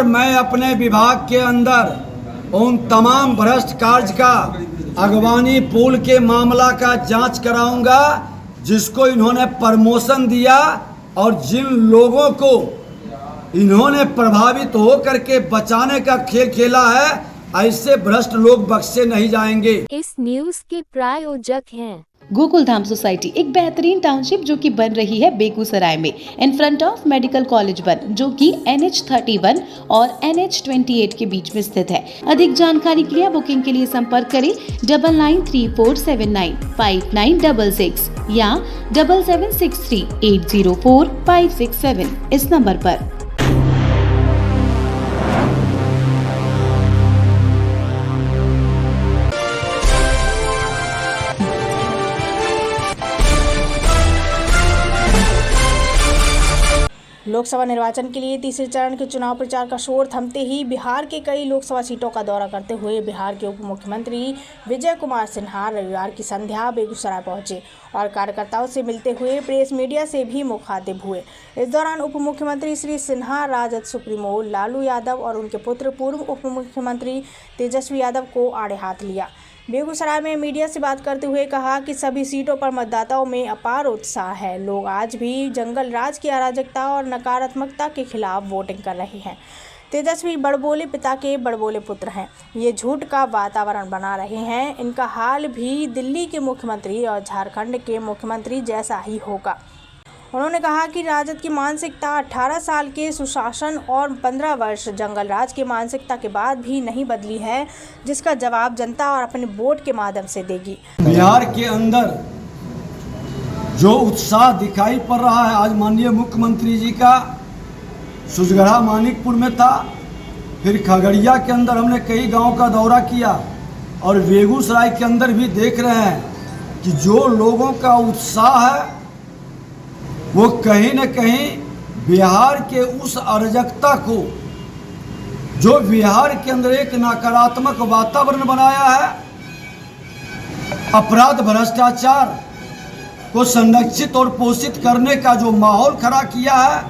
मैं अपने विभाग के अंदर उन तमाम भ्रष्ट कार्य का अगवानी पूल के मामला का जांच कराऊंगा जिसको इन्होंने प्रमोशन दिया और जिन लोगों को इन्होंने प्रभावित हो करके बचाने का खेल खेला है, ऐसे भ्रष्ट लोग बख्शे नहीं जाएंगे। इस न्यूज के प्रायोजक हैं गोकुलधाम सोसाइटी, एक बेहतरीन टाउनशिप जो कि बन रही है बेगूसराय में in front of medical college one, जो कि NH31 और NH28 के बीच में स्थित है। अधिक जानकारी के लिए बुकिंग के लिए संपर्क करें 9934795966 या 7763804567 इस नंबर पर। लोकसभा निर्वाचन के लिए तीसरे चरण के चुनाव प्रचार का शोर थमते ही बिहार के कई लोकसभा सीटों का दौरा करते हुए बिहार के उप मुख्यमंत्री विजय कुमार सिन्हा रविवार की संध्या बेगूसराय पहुंचे और कार्यकर्ताओं से मिलते हुए प्रेस मीडिया से भी मुखातिब हुए। इस दौरान उप मुख्यमंत्री श्री सिन्हा राजद सुप्रीमो लालू यादव और उनके पुत्र पूर्व उप मुख्यमंत्री तेजस्वी यादव को आड़े हाथ लिया। बेगूसराय में मीडिया से बात करते हुए कहा कि सभी सीटों पर मतदाताओं में अपार उत्साह है। लोग आज भी जंगल राज की अराजकता और नकारात्मकता के खिलाफ वोटिंग कर रहे हैं। तेजस्वी बड़बोले पिता के बड़बोले पुत्र हैं। ये झूठ का वातावरण बना रहे हैं। इनका हाल भी दिल्ली के मुख्यमंत्री और झारखंड के मुख्यमंत्री जैसा ही होगा। उन्होंने कहा कि राजद की मानसिकता 18 साल के सुशासन और 15 वर्ष जंगल राज की मानसिकता के बाद भी नहीं बदली है, जिसका जवाब जनता और अपने वोट के माध्यम से देगी। बिहार के अंदर जो उत्साह दिखाई पड़ रहा है, आज माननीय मुख्यमंत्री जी का सुजगढ़ा मानिकपुर में था, फिर खगड़िया के अंदर हमने कई गांव का दौरा किया और बेगूसराय के अंदर भी देख रहे हैं कि जो लोगों का उत्साह है वो कहीं न कहीं बिहार के उस अराजकता को, जो बिहार के अंदर एक नकारात्मक वातावरण बनाया है, अपराध भ्रष्टाचार को संरक्षित और पोषित करने का जो माहौल खड़ा किया है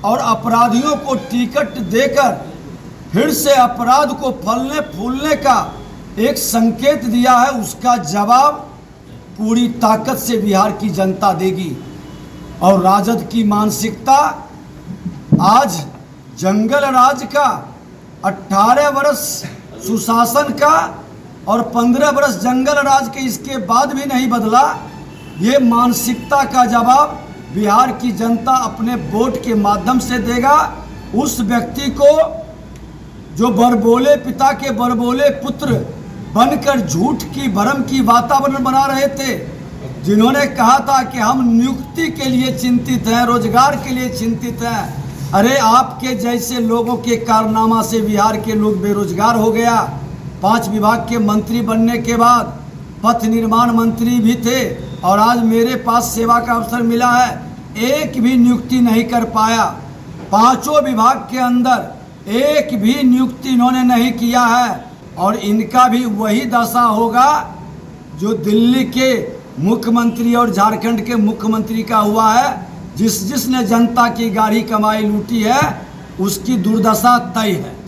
और अपराधियों को टिकट देकर फिर से अपराध को फलने फूलने का एक संकेत दिया है, उसका जवाब पूरी ताकत से बिहार की जनता देगी। और राजद की मानसिकता आज जंगल राज का 18 वर्ष सुशासन का और 15 वर्ष जंगल राज के इसके बाद भी नहीं बदला। ये मानसिकता का जवाब बिहार की जनता अपने वोट के माध्यम से देगा। उस व्यक्ति को जो बड़बोले पिता के बड़बोले पुत्र बनकर झूठ की भ्रम की वातावरण बना रहे थे, जिन्होंने कहा था कि हम नियुक्ति के लिए चिंतित हैं, रोजगार के लिए चिंतित हैं। अरे आपके जैसे लोगों के कारनामा से बिहार के लोग बेरोजगार हो गया। 5 विभाग के मंत्री बनने के बाद पथ निर्माण मंत्री भी थे और आज मेरे पास सेवा का अवसर मिला है, एक भी नियुक्ति नहीं कर पाया। 5 विभाग के अंदर एक भी नियुक्ति इन्होंने नहीं किया है और इनका भी वही दशा होगा जो दिल्ली के मुख्यमंत्री और झारखंड के मुख्यमंत्री का हुआ है। जिसने जनता की गाढ़ी कमाई लूटी है उसकी दुर्दशा तय है।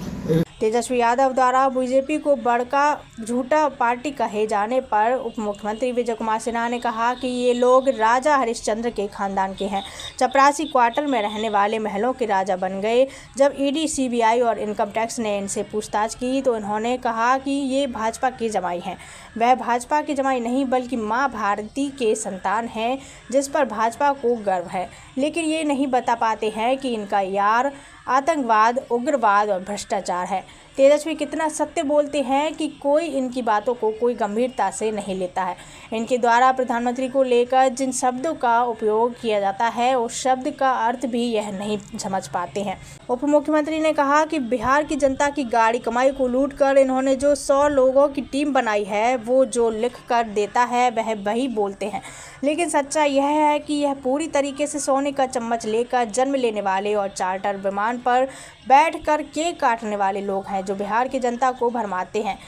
तेजस्वी यादव द्वारा बीजेपी को बड़का झूठा पार्टी कहे जाने पर उप मुख्यमंत्री विजय कुमार सिन्हा ने कहा कि ये लोग राजा हरिश्चंद्र के खानदान के हैं। चपरासी क्वार्टर में रहने वाले महलों के राजा बन गए। जब ईडी, सीबीआई और इनकम टैक्स ने इनसे पूछताछ की तो इन्होंने कहा कि ये भाजपा की जमाई हैं। वह भाजपा की जमाई नहीं बल्कि माँ भारती के संतान हैं, जिस पर भाजपा को गर्व है। लेकिन ये नहीं बता पाते हैं कि इनका यार आतंकवाद, उग्रवाद और भ्रष्टाचार है। तेजस्वी कितना सत्य बोलते हैं कि कोई इनकी बातों को कोई गंभीरता से नहीं लेता है। इनके द्वारा प्रधानमंत्री को लेकर जिन शब्दों का उपयोग किया जाता है उस शब्द का अर्थ भी यह नहीं समझ पाते हैं। उप मुख्यमंत्री ने कहा कि बिहार की जनता की गाढ़ी कमाई को लूटकर इन्होंने जो 100 लोगों की टीम बनाई है, वो जो लिख कर देता है वह वही बोलते हैं। लेकिन सच्चाई यह है कि यह पूरी तरीके से सोने का चम्मच लेकर जन्म लेने वाले और चार्टर विमान पर बैठकर केक काटने वाले लोग हैं, जो बिहार की जनता को भरमाते हैं।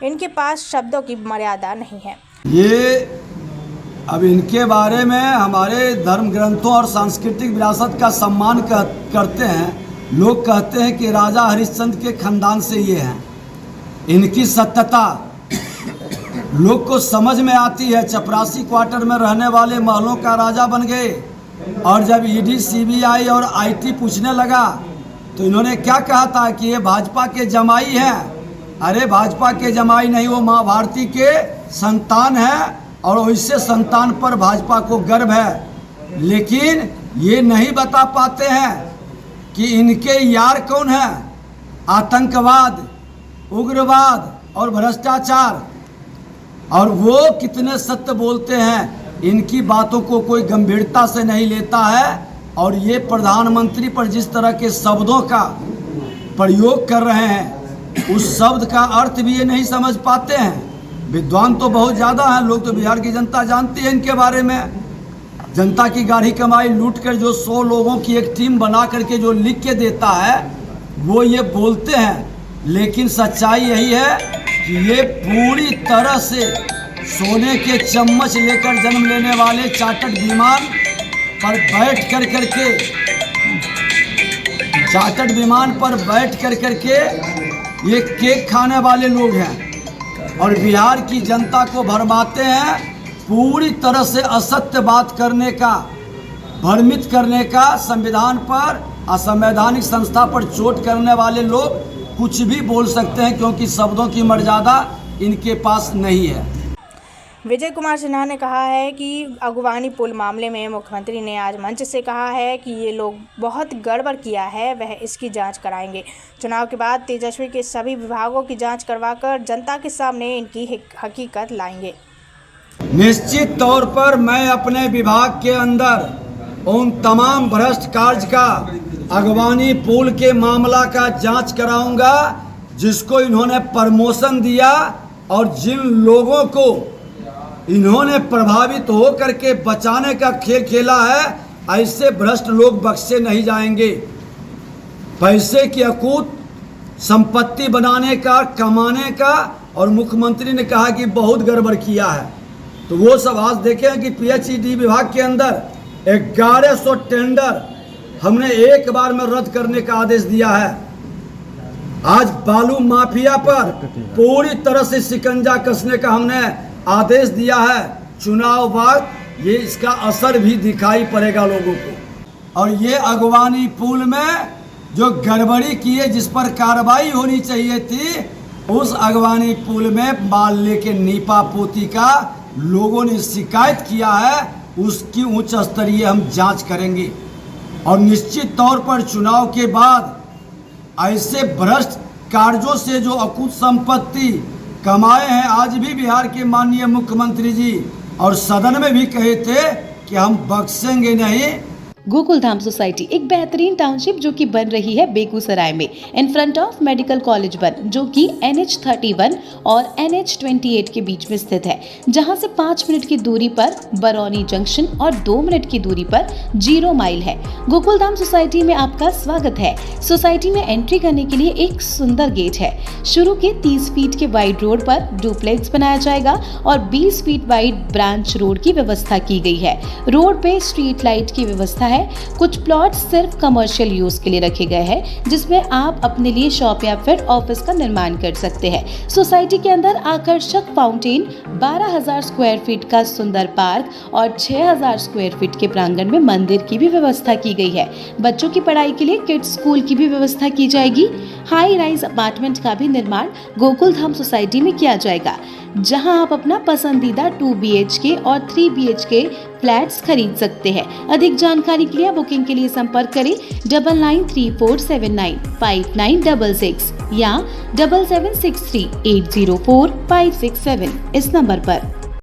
इनके पास शब्दों की मर्यादा नहीं है। ये अब इनके बारे में हमारे धर्म ग्रंथों और सांस्कृतिक विरासत का सम्मान करते हैं लोग कहते हैं कि राजा हरिश्चंद्र के खानदान से ये हैं। इनकी सत्यता लोग को समझ में आती है। चपरासी क्वार्टर में रहने वाले महलों का राजा बन गए, और जब ईडी, सीबीआई और आईटी पूछने लगा तो इन्होंने क्या कहा था कि ये भाजपा के जमाई हैं। अरे भाजपा के जमाई नहीं, वो माँ भारती के संतान हैं, और वैसे संतान पर भाजपा को गर्व है। लेकिन ये नहीं बता पाते हैं कि इनके यार कौन हैं। आतंकवाद, उग्रवाद और भ्रष्टाचार, और वो कितने सत्य बोलते हैं। इनकी बातों को कोई गंभीरता से नहीं लेता है, और ये प्रधानमंत्री पर जिस तरह के शब्दों का प्रयोग कर रहे हैं, उस शब्द का अर्थ भी ये नहीं समझ पाते हैं। विद्वान तो बहुत ज़्यादा हैं, लोग तो बिहार की जनता जानती है इनके बारे में। जनता की गाढ़ी कमाई लूट कर जो 100 लोगों की एक टीम बना करके जो लिख के देता है, वो ये बोलते हैं। लेकिन सच्चाई यही है कि ये पूरी तरह से सोने के चम्मच लेकर जन्म लेने वाले चार्टर्ड विमान पर बैठ कर करके ये केक खाने वाले लोग हैं, और बिहार की जनता को भरमाते हैं। पूरी तरह से असत्य बात करने का, भ्रमित करने का, संविधान पर, असंवैधानिक संस्था पर चोट करने वाले लोग कुछ भी बोल सकते हैं, क्योंकि शब्दों की मर्यादा इनके पास नहीं है। विजय कुमार सिन्हा ने कहा है कि अगवानी पुल मामले में मुख्यमंत्री ने आज मंच से कहा है कि ये लोग बहुत गड़बड़ किया है, वह इसकी जांच कराएंगे। चुनाव के बाद तेजस्वी के सभी विभागों की जांच करवाकर जनता के सामने इनकी हकीकत लाएंगे। निश्चित तौर पर मैं अपने विभाग के अंदर उन तमाम भ्रष्ट कार्य का, अगवानी पुल के मामला का जांच कराऊंगा, जिसको इन्होंने प्रमोशन दिया और जिन लोगों को इन्होंने प्रभावित हो करके बचाने का खेल खेला है, ऐसे भ्रष्ट लोग बख्शे नहीं जाएंगे। पैसे की अकूत संपत्ति बनाने का, कमाने का, और मुख्यमंत्री ने कहा कि बहुत गड़बड़ किया है। तो वो सब आज देखें कि पीएचईडी विभाग के अंदर 1100 टेंडर हमने एक बार में रद्द करने का आदेश दिया है। आज बालू माफिया पर पूरी तरह से शिकंजा कसने का हमने आदेश दिया है। चुनाव बाद ये इसका असर भी दिखाई पड़ेगा लोगों को। और ये अगवानी पुल में जो गड़बड़ी की है, जिस पर कार्रवाई होनी चाहिए थी, उस अगवानी पुल में माल लेके नीपा पोती का लोगों ने शिकायत किया है, उसकी उच्च स्तरीय हम जांच करेंगे। और निश्चित तौर पर चुनाव के बाद ऐसे भ्रष्ट कार्यों से जो अकूत संपत्ति कमाए हैं, आज भी बिहार के माननीय मुख्यमंत्री जी और सदन में भी कहे थे कि हम बख्शेंगे नहीं। गोकुलधाम सोसाइटी एक बेहतरीन टाउनशिप जो कि बन रही है बेगूसराय में, in front of medical college one, जो कि NH31 और NH28 के बीच में स्थित है, जहां से 5 मिनट की दूरी पर बरौनी जंक्शन और 2 मिनट की दूरी पर 0 माइल है। गोकुलधाम सोसाइटी में आपका स्वागत है। सोसाइटी में एंट्री करने के लिए एक सुंदर गेट है। शुरू के 30 फीट के वाइड रोड पर डुप्लेक्स बनाया जाएगा और 20 फीट वाइड ब्रांच रोड की व्यवस्था की गई है। रोड पे स्ट्रीट लाइट की व्यवस्था है। कुछ प्लॉट सिर्फ कमर्शियल यूज के लिए रखे गए हैं, जिसमें आप अपने लिए शॉप या फिर ऑफिस का निर्माण कर सकते हैं। सोसाइटी के अंदर आकर्षक फाउंटेन, 12,000 स्क्वायर फीट का सुंदर पार्क और 6,000 स्क्वायर फीट के प्रांगण में मंदिर की भी व्यवस्था की गई है। बच्चों की पढ़ाई के लिए किड्स स्कूल की भी व्यवस्था की जाएगी। हाई राइज अपार्टमेंट का भी निर्माण गोकुलधाम सोसाइटी में किया जाएगा, जहां आप अपना पसंदीदा 2 BHK और 3 BHK फ्लैट्स खरीद सकते हैं। अधिक जानकारी के लिए बुकिंग के लिए संपर्क करें 9934795966 या 7763804567 इस नंबर पर।